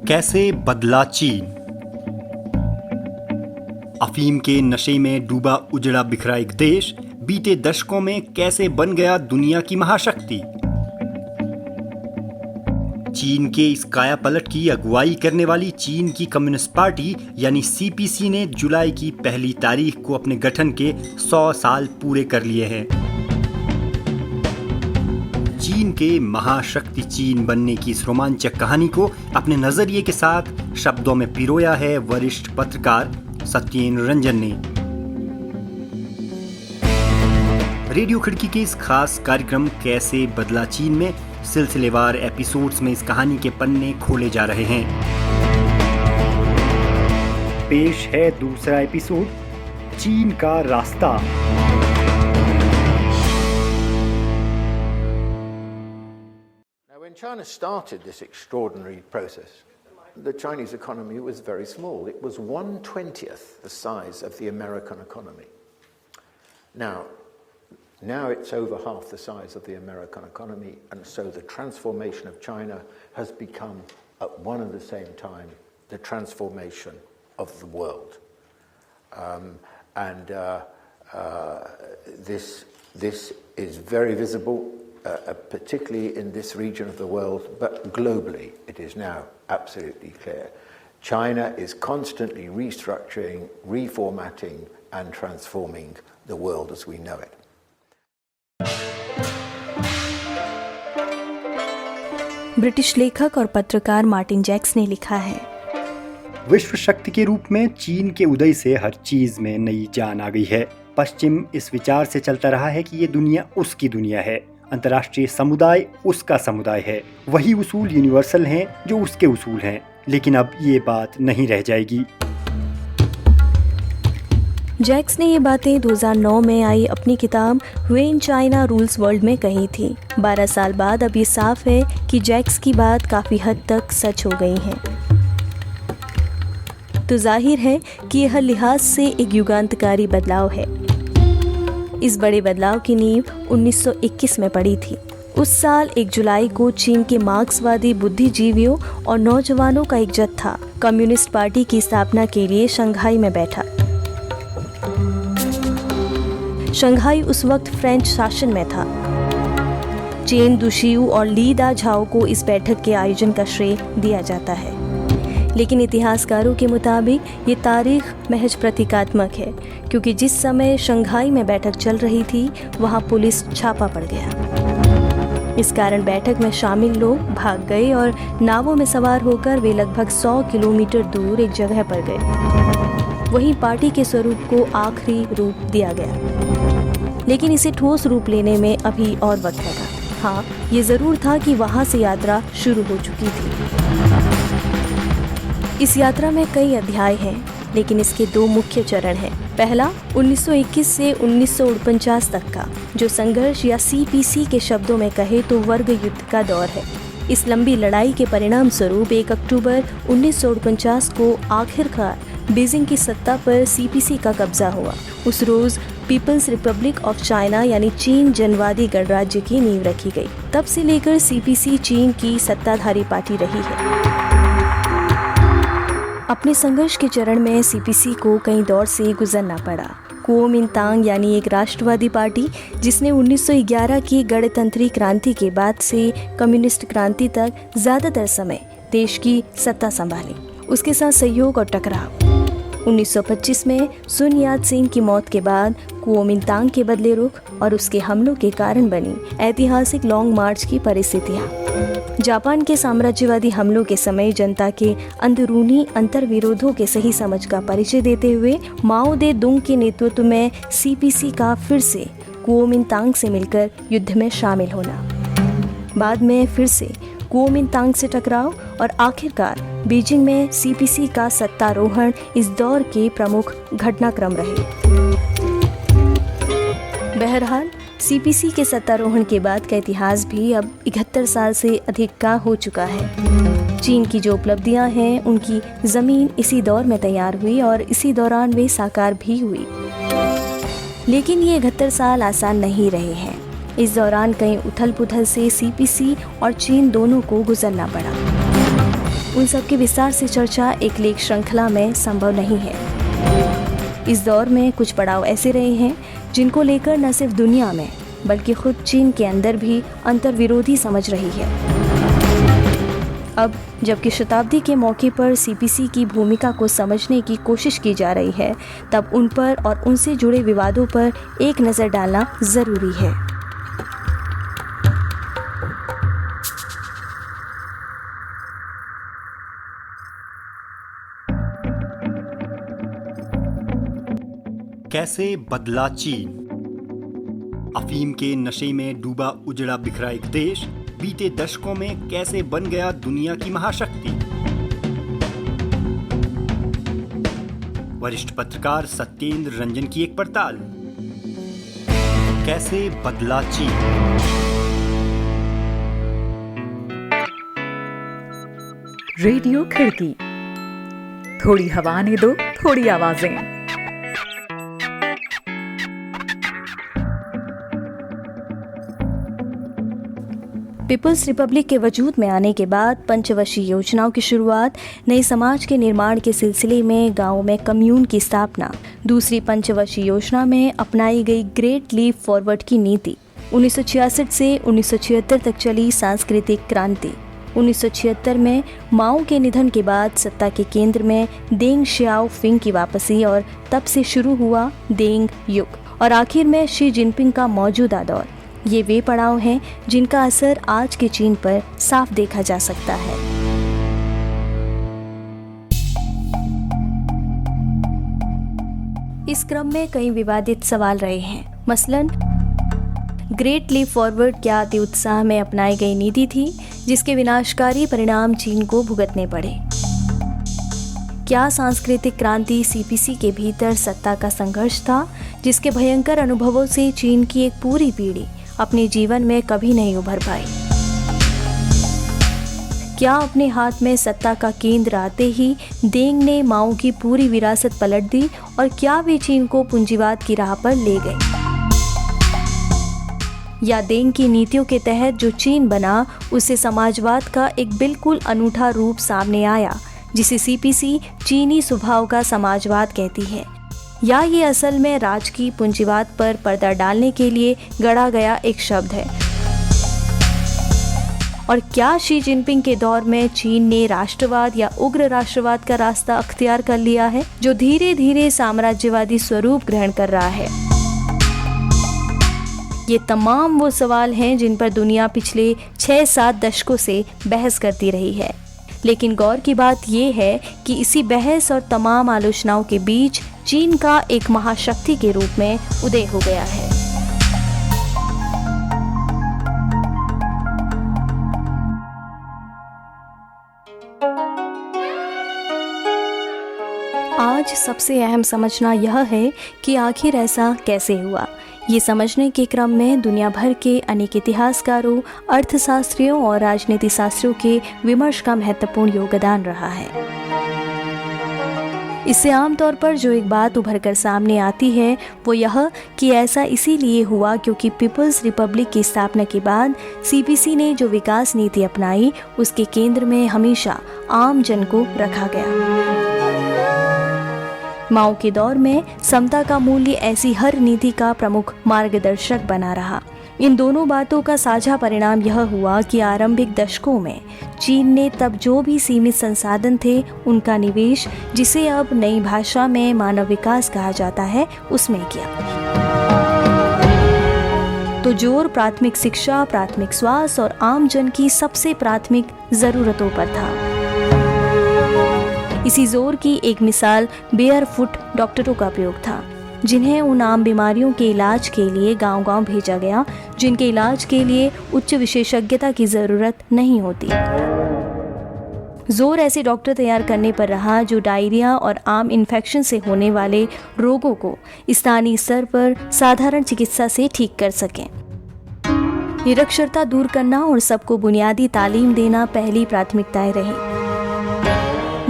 कैसे बदला चीन। अफीम के नशे में डूबा उजड़ा बिखरा एक देश बीते दशकों में कैसे बन गया दुनिया की महाशक्ति। चीन के इस कायापलट की अगुवाई करने वाली चीन की कम्युनिस्ट पार्टी यानी सीपीसी ने जुलाई की पहली तारीख को अपने गठन के 100 साल पूरे कर लिए हैं। चीन के महाशक्ति चीन बनने की इस रोमांचक कहानी को अपने नजरिए के साथ शब्दों में पिरोया है वरिष्ठ पत्रकार सत्येंद्र रंजन ने। रेडियो खिड़की के इस खास कार्यक्रम कैसे बदला चीन में सिलसिलेवार एपिसोड्स में इस कहानी के पन्ने खोले जा रहे हैं। पेश है दूसरा एपिसोड, चीन का रास्ता। When China started this extraordinary process, the Chinese economy was very small. It was 1/20th the size of the American economy. Now it's over half the size of the American economy, and so the transformation of China has become, at one and the same time, the transformation of the world. This is very visible, particularly in this region of the world, but globally it is now absolutely clear. China is constantly restructuring, reformatting, and transforming the world as we know it. British लेखक और पत्रकार Martin Jacques ने लिखा है, विश्व शक्ति के रूप में चीन के उदय से हर चीज में नई जान आ गई है। पश्चिम इस विचार से चलता रहा है कि ये दुनिया उसकी दुनिया है, अंतर्राष्ट्रीय समुदाय उसका समुदाय है, वही उसूल यूनिवर्सल हैं जो उसके उसूल हैं। लेकिन अब ये बात नहीं रह जाएगी। जैक्स ने ये बातें 2009 में आई अपनी किताब व्हेन चाइना रूल्स वर्ल्ड में कही थी। 12 साल बाद अब ये साफ है कि जैक्स की बात काफ़ी हद तक सच हो गई है। तो जाहिर है कि यह हर लिहाज से एक युगांतकारी बदलाव है। इस बड़े बदलाव की नींव 1921 में पड़ी थी। उस साल 1 जुलाई को चीन के मार्क्सवादी बुद्धिजीवियों और नौजवानों का एक जत्था कम्युनिस्ट पार्टी की स्थापना के लिए शंघाई में बैठा। शंघाई उस वक्त फ्रेंच शासन में था। चेन दुशियू और ली दा झाओ को इस बैठक के आयोजन का श्रेय दिया जाता है, लेकिन इतिहासकारों के मुताबिक ये तारीख महज प्रतीकात्मक है, क्योंकि जिस समय शंघाई में बैठक चल रही थी वहाँ पुलिस छापा पड़ गया। इस कारण बैठक में शामिल लोग भाग गए और नावों में सवार होकर वे लगभग 100 किलोमीटर दूर एक जगह पर गए। वहीं पार्टी के स्वरूप को आखिरी रूप दिया गया, लेकिन इसे ठोस रूप लेने में अभी और वक्त लगा। हाँ, ये ज़रूर था कि वहाँ से यात्रा शुरू हो चुकी थी। इस यात्रा में कई अध्याय हैं, लेकिन इसके 2 मुख्य चरण हैं। पहला 1921 से 1949 तक का, जो संघर्ष या सीपीसी के शब्दों में कहे तो वर्ग युद्ध का दौर है। इस लंबी लड़ाई के परिणाम स्वरूप 1 अक्टूबर 1949 को आखिरकार बीजिंग की सत्ता पर सीपीसी का कब्जा हुआ। उस रोज पीपल्स रिपब्लिक ऑफ चाइना यानी चीन जनवादी गणराज्य की नींव रखी गई। तब से लेकर सीपीसी चीन की सत्ताधारी पार्टी रही है। अपने संघर्ष के चरण में सीपीसी को कई दौर से गुजरना पड़ा। कुओमिंतांग यानी एक राष्ट्रवादी पार्टी जिसने 1911 की गणतंत्री क्रांति के बाद से कम्युनिस्ट क्रांति तक ज्यादातर समय देश की सत्ता संभाली, उसके साथ सहयोग और टकराव। 1925 में सुन यात सेन की मौत के बाद कुओमिंतांग के बदले रुख और उसके हमलों के कारण बनी ऐतिहासिक लॉन्ग मार्च की परिस्थितियां। जापान के साम्राज्यवादी हमलों के समय जनता के अंदरूनी अंतर्विरोधों के सही समझ का परिचय देते हुए माओ दे दुंग के नेतृत्व में सीपीसी का फिर से कुओमिंतांग से मिलकर युद्ध में शामिल होना, बाद में फिर से कुओमिंतांग से टकराव और आखिरकार बीजिंग में सीपीसी का सत्तारोहण इस दौर के प्रमुख घटनाक्रम रहे। बहरहाल सीपीसी के सत्तारोहण के बाद का इतिहास भी अब 71 साल से अधिक का हो चुका है। चीन की जो उपलब्धियां हैं उनकी जमीन इसी दौर में तैयार हुई और इसी दौरान वे साकार भी हुई। लेकिन ये 71 साल आसान नहीं रहे हैं। इस दौरान कई उथल पुथल से सीपीसी और चीन दोनों को गुजरना पड़ा। उन सब की विस्तार से चर्चा एक लेख श्रृंखला में संभव नहीं है। इस दौर में कुछ पड़ाव ऐसे रहे हैं जिनको लेकर न सिर्फ दुनिया में बल्कि खुद चीन के अंदर भी अंतर्विरोधी समझ रही है। अब जबकि शताब्दी के मौके पर सीपीसी की भूमिका को समझने की कोशिश की जा रही है, तब उन पर और उनसे जुड़े विवादों पर एक नज़र डालना ज़रूरी है। कैसे बदला चीन? अफीम के नशे में डूबा उजड़ा बिखरा एक देश बीते दशकों में कैसे बन गया दुनिया की महाशक्ति? वरिष्ठ पत्रकार सत्येंद्र रंजन की एक पड़ताल। कैसे बदला चीन? रेडियो खिड़की, थोड़ी हवा ने दो, थोड़ी आवाजें। पीपल्स रिपब्लिक के वजूद में आने के बाद पंचवर्षीय योजनाओं की शुरुआत, नए समाज के निर्माण के सिलसिले में गांवों में कम्यून की स्थापना, दूसरी पंचवर्षीय योजना में अपनाई गई ग्रेट लीप फॉरवर्ड की नीति, 1966 से 1976 तक चली सांस्कृतिक क्रांति, 1976 में माओ के निधन के बाद सत्ता के केंद्र में देंग शियाओपिंग की वापसी और तब से शुरू हुआ देंग युग, और आखिर में शी जिनपिंग का मौजूदा दौर। ये वे पड़ाव हैं जिनका असर आज के चीन पर साफ देखा जा सकता है। इस क्रम में कई विवादित सवाल रहे हैं। मसलन, ग्रेट लीप फॉरवर्ड क्या अति उत्साह में अपनाई गई नीति थी जिसके विनाशकारी परिणाम चीन को भुगतने पड़े? क्या सांस्कृतिक क्रांति सीपीसी के भीतर सत्ता का संघर्ष था जिसके भयंकर अनुभवों से चीन की एक पूरी पीढ़ी अपने जीवन में कभी नहीं उभर पाई? क्या अपने हाथ में सत्ता का केंद्र आते ही देंग ने माओ की पूरी विरासत पलट दी और क्या वे चीन को पूंजीवाद की राह पर ले गए? या देंग की नीतियों के तहत जो चीन बना उसे समाजवाद का एक बिल्कुल अनूठा रूप सामने आया जिसे सीपीसी चीनी स्वभाव का समाजवाद कहती है? या ये असल में राजकीय पूंजीवाद पर पर्दा डालने के लिए गढ़ा गया एक शब्द है? और क्या शी जिनपिंग के दौर में चीन ने राष्ट्रवाद या उग्र राष्ट्रवाद का रास्ता अख्तियार कर लिया है जो धीरे धीरे साम्राज्यवादी स्वरूप ग्रहण कर रहा है? ये तमाम वो सवाल हैं जिन पर दुनिया पिछले 6-7 दशकों से बहस करती रही है। लेकिन गौर की बात यह है कि इसी बहस और तमाम आलोचनाओं के बीच चीन का एक महाशक्ति के रूप में उदय हो गया है। आज सबसे अहम समझना यह है कि आखिर ऐसा कैसे हुआ। ये समझने के क्रम में दुनिया भर के अनेक इतिहासकारों, अर्थशास्त्रियों और राजनीति शास्त्रियों के विमर्श का महत्वपूर्ण योगदान रहा है। इससे आमतौर पर जो एक बात उभर कर सामने आती है वो यह कि ऐसा इसीलिए हुआ क्योंकि पीपल्स रिपब्लिक की स्थापना के बाद सीपीसी ने जो विकास नीति अपनाई उसके केंद्र में हमेशा आम जन को रखा गया। माओ के दौर में समता का मूल्य ऐसी हर नीति का प्रमुख मार्गदर्शक बना रहा। इन दोनों बातों का साझा परिणाम यह हुआ कि आरंभिक दशकों में चीन ने तब जो भी सीमित संसाधन थे उनका निवेश, जिसे अब नई भाषा में मानव विकास कहा जाता है, उसमें किया। तो जोर प्राथमिक शिक्षा, प्राथमिक स्वास्थ्य और आम जन की सबसे प्राथमिक जरूरतों पर था। इसी जोर की एक मिसाल बेयरफुट डॉक्टरों का प्रयोग था, जिन्हें उन आम बीमारियों के इलाज के लिए गांव-गांव भेजा गया जिनके इलाज के लिए उच्च विशेषज्ञता की जरूरत नहीं होती। जोर ऐसे डॉक्टर तैयार करने पर रहा जो डायरिया और आम इन्फेक्शन से होने वाले रोगों को स्थानीय स्तर पर साधारण चिकित्सा से ठीक कर सकें। निरक्षरता दूर करना और सबको बुनियादी तालीम देना पहली प्राथमिकताएं रही।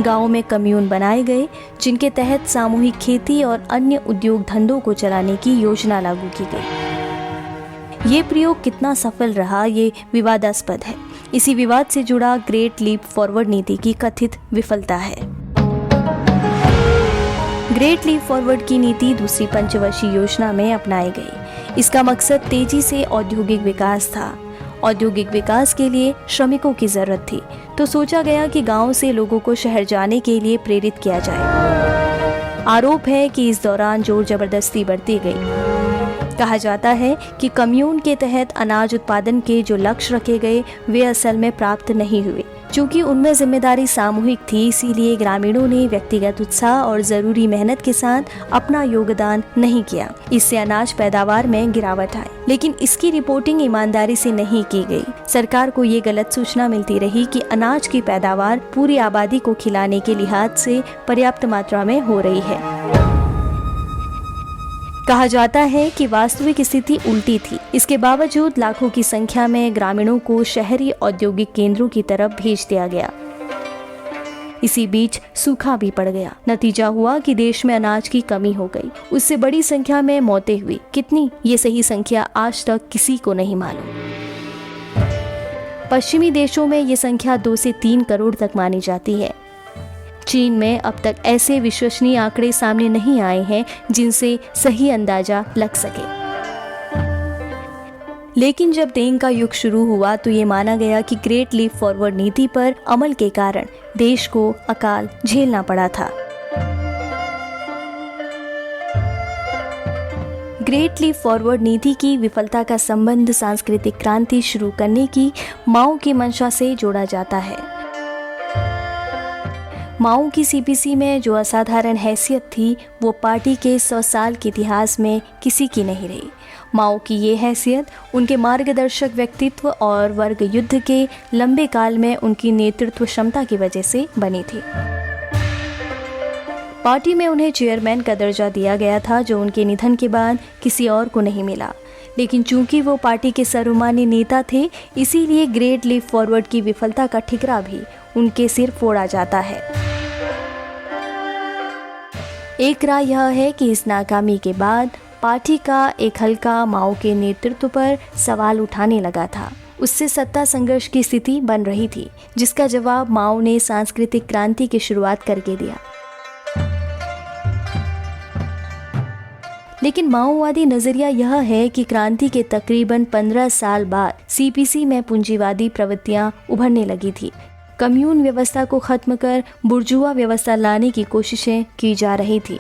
गाँव में कम्यून बनाए गए जिनके तहत सामूहिक खेती और अन्य उद्योग धंधों को चलाने की योजना लागू की गई। ये प्रयोग कितना सफल रहा ये विवादास्पद है। इसी विवाद से जुड़ा ग्रेट लीप फॉरवर्ड नीति की कथित विफलता है। ग्रेट लीप फॉरवर्ड की नीति दूसरी पंचवर्षीय योजना में अपनाई गई। इसका मकसद तेजी से औद्योगिक विकास था। औद्योगिक विकास के लिए श्रमिकों की जरूरत थी, तो सोचा गया कि गांव से लोगों को शहर जाने के लिए प्रेरित किया जाए। आरोप है कि इस दौरान जोर जबरदस्ती बरती गई। कहा जाता है कि कम्यून के तहत अनाज उत्पादन के जो लक्ष्य रखे गए वे असल में प्राप्त नहीं हुए। चूंकि उनमें जिम्मेदारी सामूहिक थी, इसीलिए ग्रामीणों ने व्यक्तिगत उत्साह और जरूरी मेहनत के साथ अपना योगदान नहीं किया। इससे अनाज पैदावार में गिरावट आई, लेकिन इसकी रिपोर्टिंग ईमानदारी से नहीं की गई। सरकार को ये गलत सूचना मिलती रही कि अनाज की पैदावार पूरी आबादी को खिलाने के लिहाज से पर्याप्त मात्रा में हो रही है। कहा जाता है कि वास्तविक स्थिति उल्टी थी। इसके बावजूद लाखों की संख्या में ग्रामीणों को शहरी औद्योगिक केंद्रों की तरफ भेज दिया गया। इसी बीच सूखा भी पड़ गया। नतीजा हुआ कि देश में अनाज की कमी हो गई। उससे बड़ी संख्या में मौतें हुई। कितनी, ये सही संख्या आज तक किसी को नहीं मालूम। पश्चिमी देशों में ये संख्या 2 से 3 करोड़ तक मानी जाती है। चीन में अब तक ऐसे विश्वसनीय आंकड़े सामने नहीं आए हैं जिनसे सही अंदाजा लग सके। लेकिन जब डेंग का युग शुरू हुआ तो ये माना गया कि ग्रेट लीप फॉरवर्ड नीति पर अमल के कारण देश को अकाल झेलना पड़ा था। ग्रेट लीप फॉरवर्ड नीति की विफलता का संबंध सांस्कृतिक क्रांति शुरू करने की माओ की मंशा से जोड़ा जाता है। माओ की सीपीसी में जो असाधारण हैसियत थी वो पार्टी के 100 साल के इतिहास में किसी की नहीं रही। माओ की ये हैसियत उनके मार्गदर्शक व्यक्तित्व और वर्ग युद्ध के लंबे काल में उनकी नेतृत्व क्षमता की वजह से बनी थी। पार्टी में उन्हें चेयरमैन का दर्जा दिया गया था, जो उनके निधन के बाद किसी और को नहीं मिला। लेकिन चूंकि वो पार्टी के सर्वमान्य नेता थे, इसीलिए ग्रेट लीप फॉरवर्ड की विफलता का ठिकरा भी उनके सिर फोड़ा जाता है। एक राय यह है कि इस नाकामी के बाद पार्टी का एक हल्का माओ के नेतृत्व पर सवाल उठाने लगा था। उससे सत्ता संघर्ष की स्थिति बन रही थी, जिसका जवाब माओ ने सांस्कृतिक क्रांति की शुरुआत करके दिया। लेकिन माओवादी नजरिया यह है कि क्रांति के तकरीबन 15 साल बाद सीपीसी में पूंजीवादी प्रवृत्तियां उभरने लगी थी। कम्यून व्यवस्था को खत्म कर बुर्जुआ व्यवस्था लाने की कोशिशें की जा रही थी।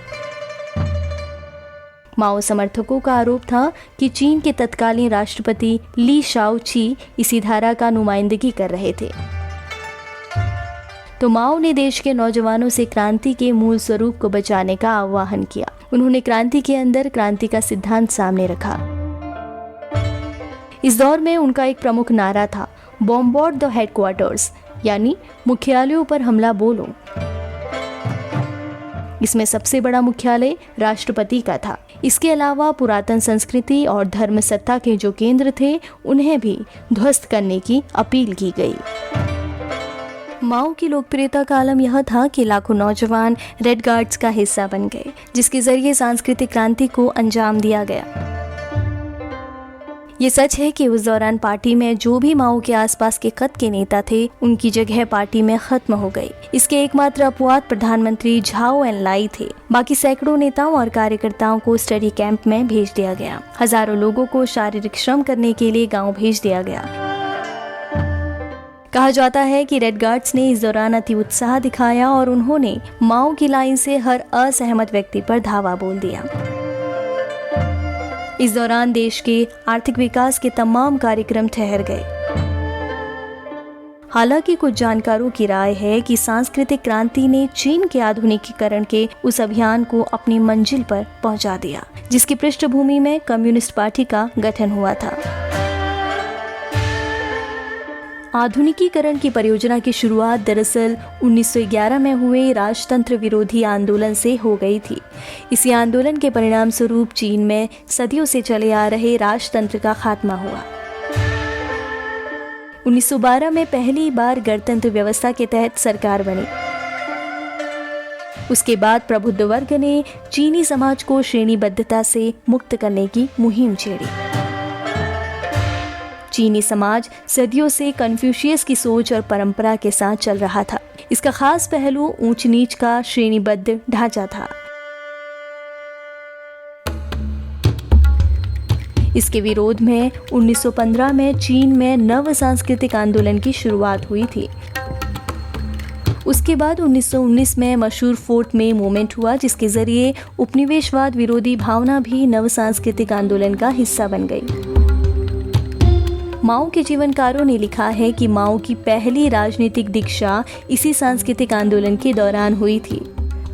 माओ समर्थकों का आरोप था कि चीन के तत्कालीन राष्ट्रपति ली शाओची इसी धारा का नुमाइंदगी कर रहे थे। तो माओ ने देश के नौजवानों से क्रांति के मूल स्वरूप को बचाने का आह्वान किया। उन्होंने क्रांति के अंदर क्रांति का सिद्धांत सामने रखा। इस दौर में उनका एक प्रमुख नारा था, बॉम्बार्ड द हेडक्वार्टर्स, यानी मुख्यालयों पर हमला बोलो। इसमें सबसे बड़ा मुख्यालय राष्ट्रपति का था। इसके अलावा पुरातन संस्कृति और धर्म सत्ता के जो केंद्र थे उन्हें भी ध्वस्त करने की अपील की गई। माओ की लोकप्रियता का आलम यह था कि लाखों नौजवान रेड गार्ड्स का हिस्सा बन गए, जिसके जरिए सांस्कृतिक क्रांति को अंजाम दिया गया। ये सच है कि उस दौरान पार्टी में जो भी माओ के आसपास के कद के नेता थे, उनकी जगह पार्टी में खत्म हो गई। इसके एकमात्र अपवाद प्रधानमंत्री झाओ एनलाई थे। बाकी सैकड़ों नेताओं और कार्यकर्ताओं को स्टडी कैंप में भेज दिया गया। हजारों लोगों को शारीरिक श्रम करने के लिए गांव भेज दिया गया। कहा जाता है कि रेड गार्ड्स ने इस दौरान अति उत्साह दिखाया और उन्होंने माओ की लाइन से हर असहमत व्यक्ति पर धावा बोल दिया। इस दौरान देश के आर्थिक विकास के तमाम कार्यक्रम ठहर गए। हालांकि कुछ जानकारों की राय है कि सांस्कृतिक क्रांति ने चीन के आधुनिकीकरण के उस अभियान को अपनी मंजिल पर पहुंचा दिया, जिसकी पृष्ठभूमि में कम्युनिस्ट पार्टी का गठन हुआ था। आधुनिकीकरण की परियोजना की शुरुआत दरअसल 1911 में हुए राजतंत्र विरोधी आंदोलन से हो गई थी। इसी आंदोलन के परिणाम स्वरूप चीन में सदियों से चले आ रहे राजतंत्र का खात्मा हुआ। 1912 में पहली बार गणतंत्र व्यवस्था के तहत सरकार बनी। उसके बाद प्रबुद्ध वर्ग ने चीनी समाज को श्रेणीबद्धता से मुक्त करने की मुहिम छेड़ी। चीनी समाज सदियों से कन्फ्यूशियस की सोच और परंपरा के साथ चल रहा था। इसका खास पहलू ऊंच नीच का श्रेणीबद्ध ढांचा था। इसके विरोध में 1915 में चीन में नव सांस्कृतिक आंदोलन की शुरुआत हुई थी। उसके बाद 1919 में मशहूर फोर्ट में मूवमेंट हुआ, जिसके जरिए उपनिवेशवाद विरोधी भावना भी नव सांस्कृतिक आंदोलन का हिस्सा बन गई। माओ के जीवनकारों ने लिखा है कि माओ की पहली राजनीतिक दीक्षा इसी सांस्कृतिक आंदोलन के दौरान हुई थी।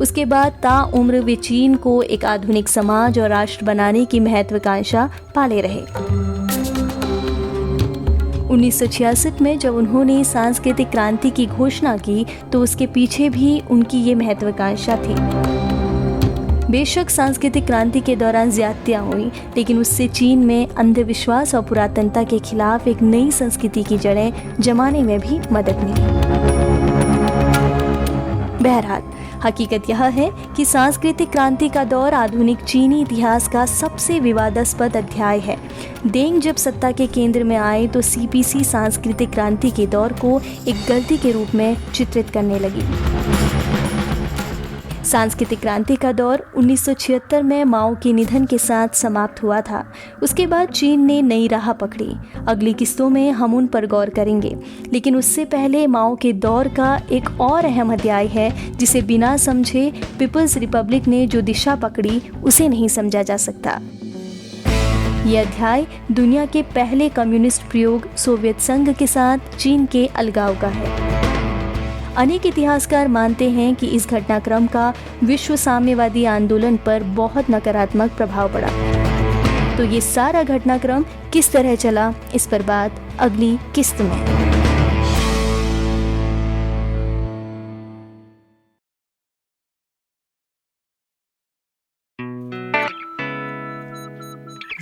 उसके बाद ताउम्र वे चीन को एक आधुनिक समाज और राष्ट्र बनाने की महत्वाकांक्षा पाले रहे। 1966 में जब उन्होंने सांस्कृतिक क्रांति की घोषणा की तो उसके पीछे भी उनकी ये महत्वाकांक्षा थी। बेशक सांस्कृतिक क्रांति के दौरान ज्यादतियां हुई, लेकिन उससे चीन में अंधविश्वास और पुरातनता के खिलाफ एक नई संस्कृति की जड़ें जमाने में भी मदद मिली। बहरहाल हकीकत यह है कि सांस्कृतिक क्रांति का दौर आधुनिक चीनी इतिहास का सबसे विवादास्पद अध्याय है। देंग जब सत्ता के केंद्र में आए तो सीपीसी सांस्कृतिक क्रांति के दौर को एक गलती के रूप में चित्रित करने लगी। सांस्कृतिक क्रांति का दौर 1976 में माओ के निधन के साथ समाप्त हुआ था। उसके बाद चीन ने नई राह पकड़ी। अगली किस्तों में हम उन पर गौर करेंगे, लेकिन उससे पहले माओ के दौर का एक और अहम अध्याय है जिसे बिना समझे पीपल्स रिपब्लिक ने जो दिशा पकड़ी उसे नहीं समझा जा सकता। यह अध्याय दुनिया के पहले कम्युनिस्ट प्रयोग सोवियत संघ के साथ चीन के अलगाव का है। अनेक इतिहासकार मानते हैं कि इस घटनाक्रम का विश्व साम्यवादी आंदोलन पर बहुत नकारात्मक प्रभाव पड़ा। तो ये सारा घटनाक्रम किस तरह चला, इस पर बात अगली किस्त में।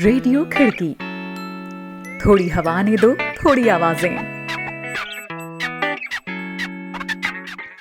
रेडियो खिड़की, थोड़ी हवा ने दो, थोड़ी आवाजें।